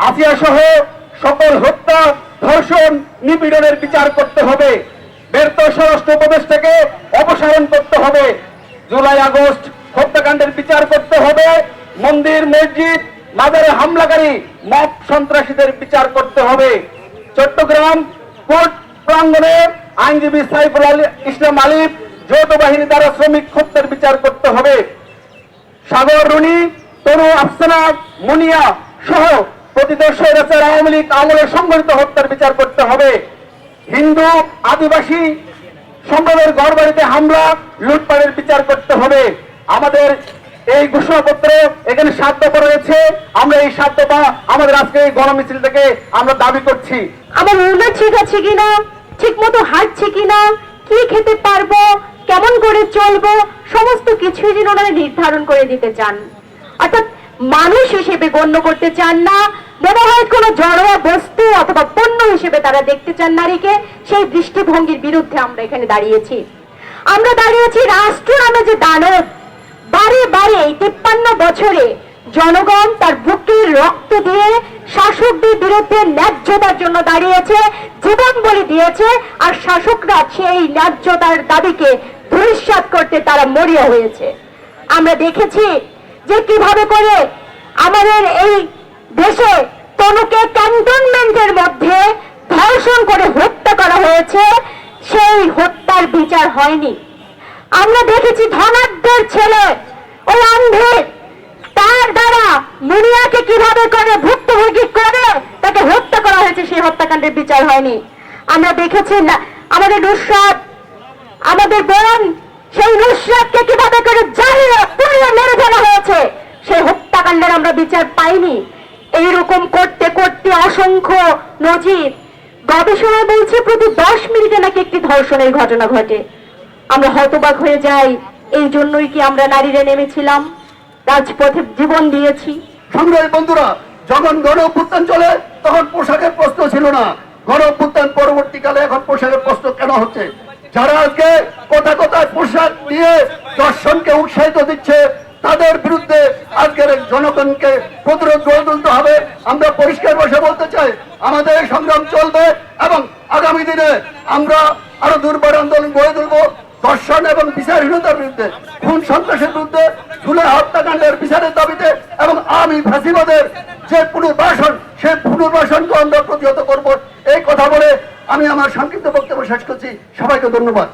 আসিয়া সহ সকল হত্যা, ধর্ষণ, নিপীড়নের বিচার করতে হবে। ব্যর্থ স্বরাষ্ট্র উপদেষ্টাকে অপসারণ করতে হবে। জুলাই আগস্ট হত্যাকাণ্ডের বিচার করতে হবে। মন্দির, মসজিদ, মাজারে হামলাকারী মব সন্ত্রাসীদের বিচার করতে হবে। চট্টগ্রাম কোর্ট প্রাঙ্গণে আইনজীবী সাইফুল ইসলাম আলিফ যৌথ বাহিনী দ্বারা শ্রমিক হত্যার বিচার করতে হবে। সাগর রুনি, তনু আফসানা, মুনিয়া সহ প্রতিদর্শ রাস্তার আওয়ামী লীগ আমলে সংঘটিত হত্যার বিচার করতে হবে। হিন্দু, আদিবাসী সম্প্রদায়ের ঘরবাড়িতে হামলা, লুটপাটের বিচার করতে হবে। আমাদের এই ঘোষণাপত্রে এখানে 7 দফা রয়েছে। আমরা এই 7 দফা আমাদের আজকে এই গণমিছিল থেকে আমরা দাবি করছি। আমার উন্নয়ন ঠিক আছে কিনা, ঠিক মতো হাঁটছে কিনা, কি খেতে পারবো, কেমন করে চলবো, সমস্ত কিছুই যেন ওনারা নির্ধারণ করে দিতে চান। অর্থাৎ মানুষ হিসেবে গণ্য করতে চান না, মনে হয় কোনো জড়োয়া বস্তু অথবা পণ্য হিসেবে তারা দেখতে চান নারীকে। সেই দৃষ্টিভঙ্গির বিরুদ্ধে আমরা এখানে দাঁড়িয়েছি। আমরা দাঁড়িয়েছি রাষ্ট্র নামে যে দানব, বারে বারে এই 53 বছরে জনগণ তার বুকের রক্ত দিয়ে শাসকদের বিরুদ্ধে ন্যায্যতার জন্য দাঁড়িয়েছে, জীবন বলি দিয়েছে, আর শাসকরা সেই ন্যায্যতার দাবিকে ধূলিসাৎ করতে তারা মরিয়া হয়েছে। আমরা দেখেছি যে কিভাবে করে আমাদের এই দেশে তনুকে ক্যান্টনমেন্টের মধ্যে ধর্ষণ করে হত্যা করা হয়েছে, সেই হত্যার বিচার হয়নি। আমরা দেখেছি ধনাঢ্যের ছেলে ওই অন্ধের, তার দ্বারা মুনিয়াকে কিভাবে করে ভুক্তভোগী করে তাকে হত্যা করা হয়েছে, সেই হত্যাকাণ্ডের বিচার হয়নি। আমরা দেখেছি না আমাদের নুসরাত, আমাদের বোন, সেই নুসরাতকে কিভাবে করে জ্বালিয়ে পুড়িয়ে মেরে ফেলা হয়েছে, সেই হত্যাকাণ্ডের আমরা বিচার পাইনি। এইরকম করতে করতে অসংখ্য নজির, গবেষণায় বলছে প্রতি 10 মিনিটে নাকি একটি ধর্ষণের ঘটনা ঘটে। আমরা হতবাক হয়ে যাই। এই জন্যই কি আমরা নারীরা নেমেছিলাম, রাজপথে জীবন দিয়েছি? সংগ্রামী বন্ধুরা, যখন গণ অভ্যুত্থান চলে তখন পোশাকের প্রশ্ন ছিল না। গণ অভ্যুত্থান পরবর্তীকালে এখন পোশাকের প্রশ্ন কেন হচ্ছে? যারা আজকে কোথায় কোথায় পোশাক দিয়ে দর্শনকে উৎসাহিত দিচ্ছে, তাদের বিরুদ্ধে আজকের জনগণকে প্রতিরোধ গড়ে তুলতে হবে। আমরা পরিষ্কার ভাষায় বলতে চাই, আমাদের সংগ্রাম চলবে এবং আগামী দিনে আমরা আরো দুর্বার আন্দোলন গড়ে তুলব। ধর্ষণ এবং বিচারহীনতার বিরুদ্ধে, খুন সন্ত্রাসের বিরুদ্ধে, জুলাই হত্যাকাণ্ডের বিচারের দাবিতে এবং আওয়ামী ফ্যাসিবাদের যে পুনর্বাসন, সেই পুনর্বাসনকে আমরা প্রতিহত করব। এই কথা বলে আমি আমার সংক্ষিপ্ত বক্তব্য শেষ করছি। সবাইকে ধন্যবাদ।